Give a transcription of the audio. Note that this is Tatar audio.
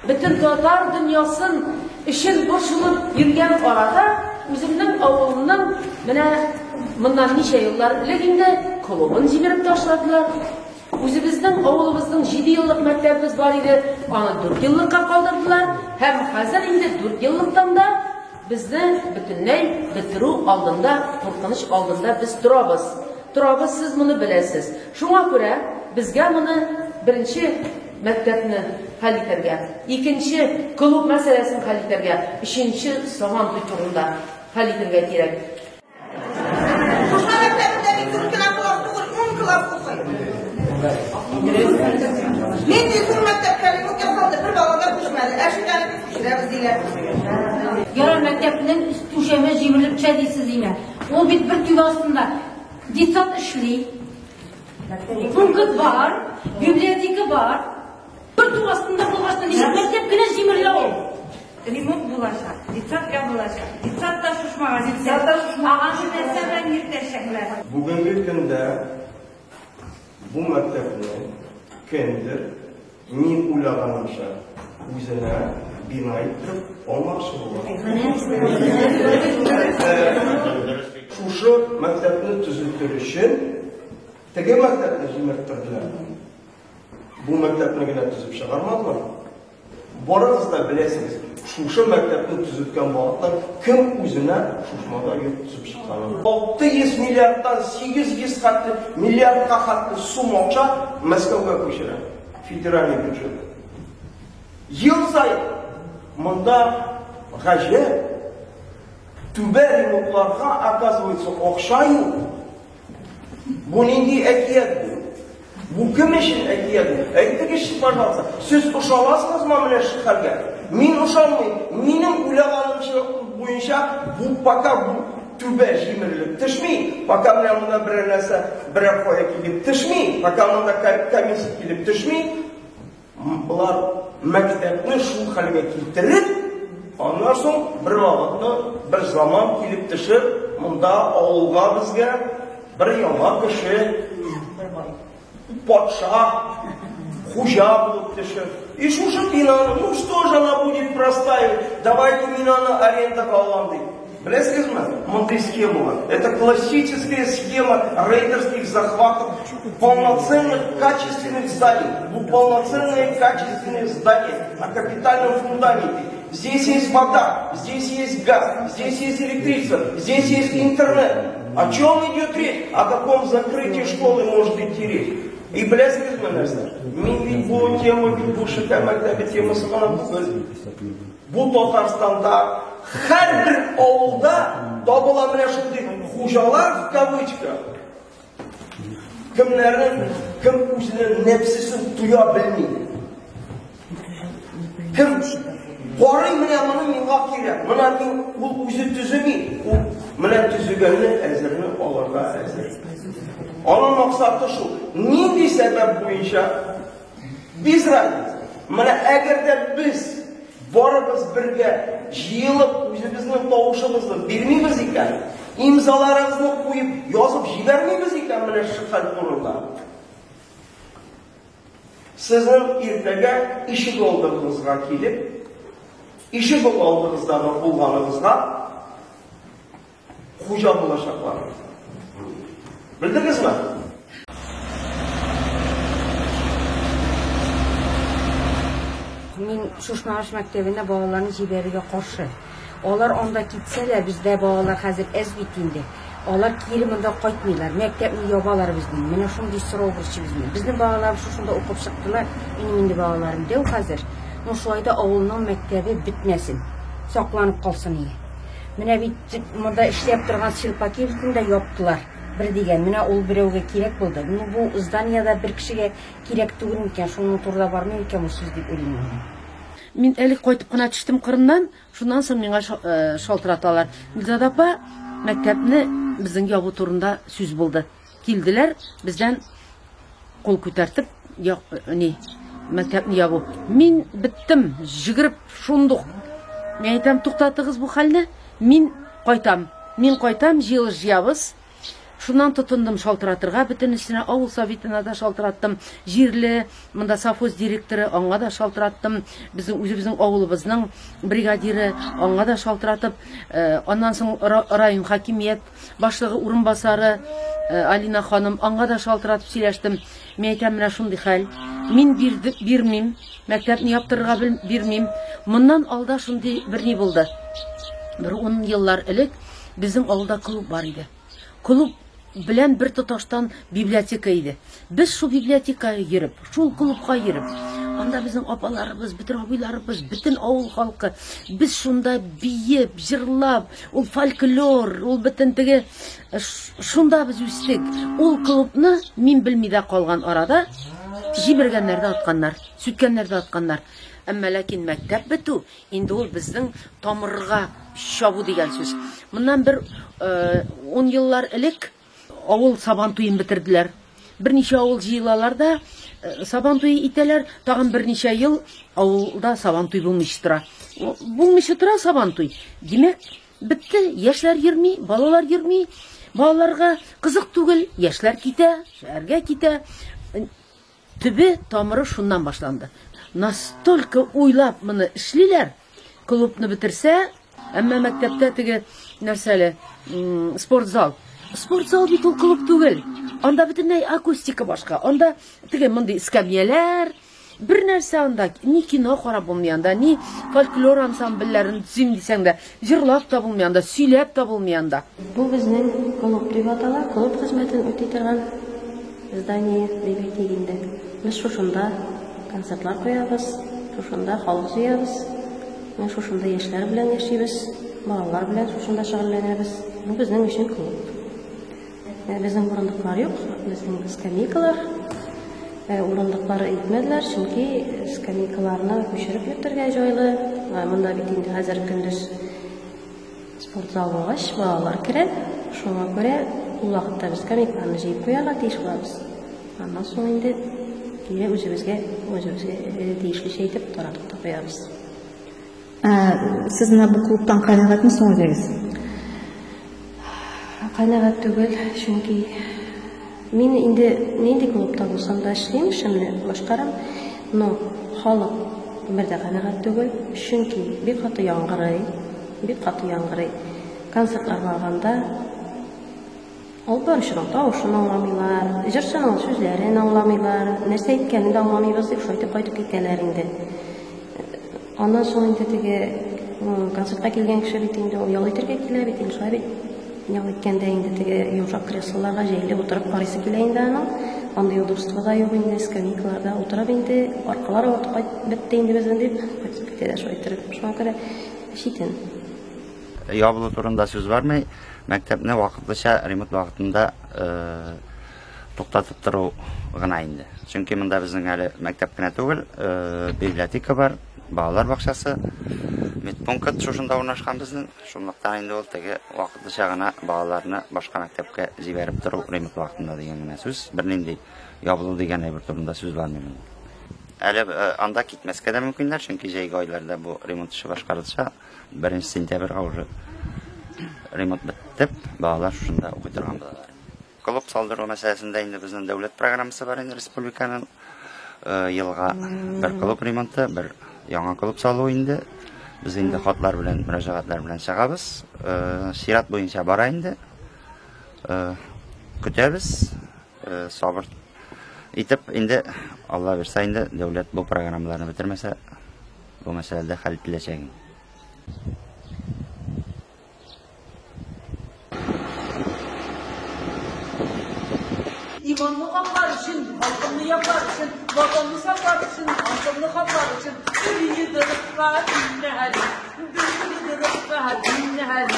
bütün Tatar dünyasının işin boşulup yürüyen arada özümün avlunun bundan nice yıllar ilerinde kolumunu jimirip taşladılar. Özümüzün avlumuzun 7 yıllık mektebimiz var idi. Onu 4 yıllıkka kaldırdılar. Hem hazır indi 4 yıllıktan da bizni bütünley bitiru aldığında, korkunç aldığında biz durabız. Durabız, siz bunu bilesiz. Şuna göre bizge bunu birinci mektebini hal eterge, ikinci klub meselesini hal eterge, üçüncü soğan tuturunda hal eterge gerek. Men yuqori maktabga o'qiyapman, bir baloga tushmadi. Ashulani tushiramiz deylar. Yaran maktabdan tushama jimirib chadisiz deyman. O bit bir tug ostida ditsat ishli. Punkt var, biblioteka var. Bir tug ostida bo'lmasdan maktabgina jimirla ol. Remont bo'lashar, ditsatga bo'lashar. Ditsatda shushmaga, ditsatda shushmagan shu narsa bilan yirtashaklar. Bugungi kunda bu maktabni kimdir men o'ylaganimcha o'zini bino etib olmoqchi bo'ladi. Shu maktabni tuziltirishi tege maktabni jimirtirdilar. Bu maktabnigina tuzib chiqarmadilar. Boringizlar bilasiz, shu maktabni tuzilgan vaqtda kim o'zini shushmada tuzib chiqqan. 600 milliarddan 800 milliardga qatli sum o'qcha Moskvaga ko'chiradi. Federal byudjet. Yil sayin bunda g'ajib tuba remontlarga оказывается o'xshaydi. Buning aytiyat bu kim için aytiyat? Aytdingiz, pardon. Siz o'shalasizmi mana shu xalga? Men o'shalmayman. Mening o'ylaganimcha bo'yicha bu paka bu tuba jimirlib tishmi, paka bilan bundan bir narsa, bir qo'ya kelib tishmi, paka bunda komissiya kelib tishmi. Bular maktabni shu xalga keltirib, ondan so'ng bir vaqtda bir zamon kelib tishib, bunda ovulga bizga bir yomon kishi подшах, хужа будут тишить. И что бинаны? Ну что же она будет простаивать? Давайте бинаны аренда голланды. Близко смотри схема. Это классическая схема рейдерских захватов полноценных качественных зданий. Полноценные качественные здания на капитальном фундаменте. Здесь есть вода, здесь есть газ, здесь есть электричество, здесь есть интернет. О чем идет речь? О каком закрытии школы может идти речь? И білесіңіз ме нәрсе? Мен бұл тема, бұл шыққан мәктәбі темасы ғана бұл Татарстанда har bir ovulda табыла менә шундый хужалар в кавычках. Кем үзенең нәфсесен туя белми. Кем карый менә моны миңа кирәк. Менә мин ул үзе төземи. Ул менә төзегәнне әзерне алырга әзер. Onun maksatı şu, nindi sebep boyunca biz razıyız. Mana eğer de biz varımız birge jiyılıp özümüzün tavuşumuzu bilmemiz iken, imzalarımızı koyup yazıp jibermemiz iken mana şu hal durumda. Sizin ertege işi olduğunuzda gelip, işi olduğunuzda bulganınızda hoca bulaşaklar. Bildiniz mi? Men Şuşmağış mektebine balalarını jiberiga qarşı. Onlar onda gitseler bizde balalar hazır ez bitindi. Onlar kiri mında qaytmıylar. Mektebni yabalar bizden. Mene şunday so'rov qilishchi bizni. Bizning balalar shunda o'qib chiqdilar. Mening balalarim dev hazır. Şu ayda avulning maktabi bitmesin. Saqlanib qolsin diye. Mene bunda ishlab turgan silpakevni de yopdilar. Bir degan, mena ol birovga kerak bo'ldi. Bu zdaniyada bir kishiga kerak tug'in ekan, shuni to'g'ri bormay ekan bu so'z deb o'ylayman. Men ellik qo'yib qana tushdim qirndan, shundan so'ng menga shaltiratalar. Gulzada opa, maktabni bizning yo'q turunda so'z bo'ldi. Keldilar, bizdan qo'l ko'tartib, yo'q, ne, maktabni yo'q. Men bitdim, jigirib shundoq. Men aytam, to'xtatыңыз bu holni. Men qaytam, yil jiyabız. Шуннан тотындым шалтыратырга, бөтен эшенә авыл советына да шалтыраттым, җирле, монда совхоз директоры, аңа да шалтыраттым, безнең үзебезнең авылыбызның бригадиры, аңа да шалтыратып, аннан соң район хакимият башлыгы урынбасары Алина ханым, аңа да шалтыратып сөйләштем. Мен әйтәм, менә шундый хәл. Мин бирмим, мәктәпне яптырырга бирмим. Моннан алда шундый бер ни булды. Бер 10 еллар элек безнең авылда клуб бар иде. Клуб белән бер тоташтан библиотека иде. Без шул библиотекага йөреп, шул клубка йөреп, анда безнең апаларыбыз, бөтен абыйларыбыз, бөтен авыл халкы, без шунда биеп, җырлап, ул фольклор, ул бөтен теге шунда без үстек. Ул клубны мин белми дә калган арада җибәргәннәр дә атканнар, сүткәннәр дә атканнар. Әмма ләкин мәктәп бетү, инде ул безнең тамырга чабу дигән сүз. Моннан бер 10 еллар элек авыл сабан туен бетерделәр. Берничә авыл җыелалар да сабан туе итәләр, тагын берничә ел авылда сабан туй булмыйча тора. Булмыйча тора сабан туй. Димәк, бетте, яшьләр йөрми, балалар йөрми, балаларга кызык түгел, яшьләр китә, шәһәргә китә. Төбе тамыры шуннан башланды. Настолько уйлап моны эшлиләр, клубны бетерсә, әмма мәктәптә теге нәрсәле, спортзал. Спортзал бит ул клуб түгел. Анда бөтенләй акустика башка. Анда теге мондый эскәмияләр, бер нәрсә анда, ни кино карап булмый анда, ни фольклор ансамбльләрен төзим дисәң дә, җырлап та булмый анда, сөйләп та булмый анда. Бу безнең клуб дип атала, клуб хезмәтен үти торган здание дип әйтелгәндә. Без шушында концертлар куябыз, шушында халык җыябыз, шушында яшьләр белән яшибез, балалар белән шушында шөгыльләнәбез. Бу безнең өчен клуб. Безнең урындыклар юк, безнең скамейкалар, урындыклары итмәделәр, чөнки скамейкаларны күчереп йөртергә җайлы. Монда бит инде хәзер көндез спортзал булгач, балалар керә, шуңа күрә ул вакытта без скамейкаларны җыеп куярга тиеш булабыз. Аннан соң инде кире үзебезгә тиешлечә итеп таратып та куябыз. Сез менә бу клубтан канәгатьмесез үзегез? Канәгать түгел, чөнки мин инде нинди клубта булсам да эшлим, эшемне башкарам, но халык бер дә канәгать түгел, чөнки бик каты яңгырый. Концертлар барганда ал барышының тавышын аңламыйлар, җырчының сүзләрен аңламыйлар, нәрсә әйткәнен дә аңламыйбыз дип шайтып кайтып китәләр инде. Аннан соң инде теге концертка килгән кеше бит инде ул ял итәргә килә бит инде, шулай бит. Ял иткәндә инде теге йомшак креслоларга җәелеп утырып карыйсы килә инде аның. Андый удобство да юк инде, скамейкаларда утырып инде, аркалары ватып бетте инде безнең дип кайтып китәләр шулай итеп. Шуңа күрә шитен. Ябылу турында сүз бармый, мәктәпне вакытлыча ремонт вакытында туктатып тору гына инде. Чөнки монда безнең әле мәктәп кенә түгел, библиотека бар, балалар бакчасы, медпункт шушында урнашкан безнең. Шунлыктан инде ул теге вакытлыча гына балаларны башка мәктәпкә җибәреп тору ремонт вакытында дигән генә сүз. Бернинди ябылу дигән әйбер турында сүз бармый. Әле анда китмәскә дә мөмкиннәр, чөнки җәйге айларда бу ремонт эше башкарылса, 1 сентябрьгә уже ремонт бетеп, балалар шунда укый торган булалар. Клуб салдыру мәсьәләсендә инде безнең дәүләт программасы бар инде республиканың. Елга бер клуб ремонты, бер яңа клуб салу инде. Без инде хатлар белән, мөрәҗәгатьләр белән чыгабыз. Сират буенча бара инде. Көтәбез. Сабыр итеп инде Алла берсә инде дәүләт бу программаларны бетермәсә, бу мәсьәләдә хәл ителәчәк. İmanlı haklar için, halkımlı yapar için, vatanlı saklar için, halkımlı haklar için, ürünü dırıkla dinle hadi, ürünü dırıkla dinle hadi.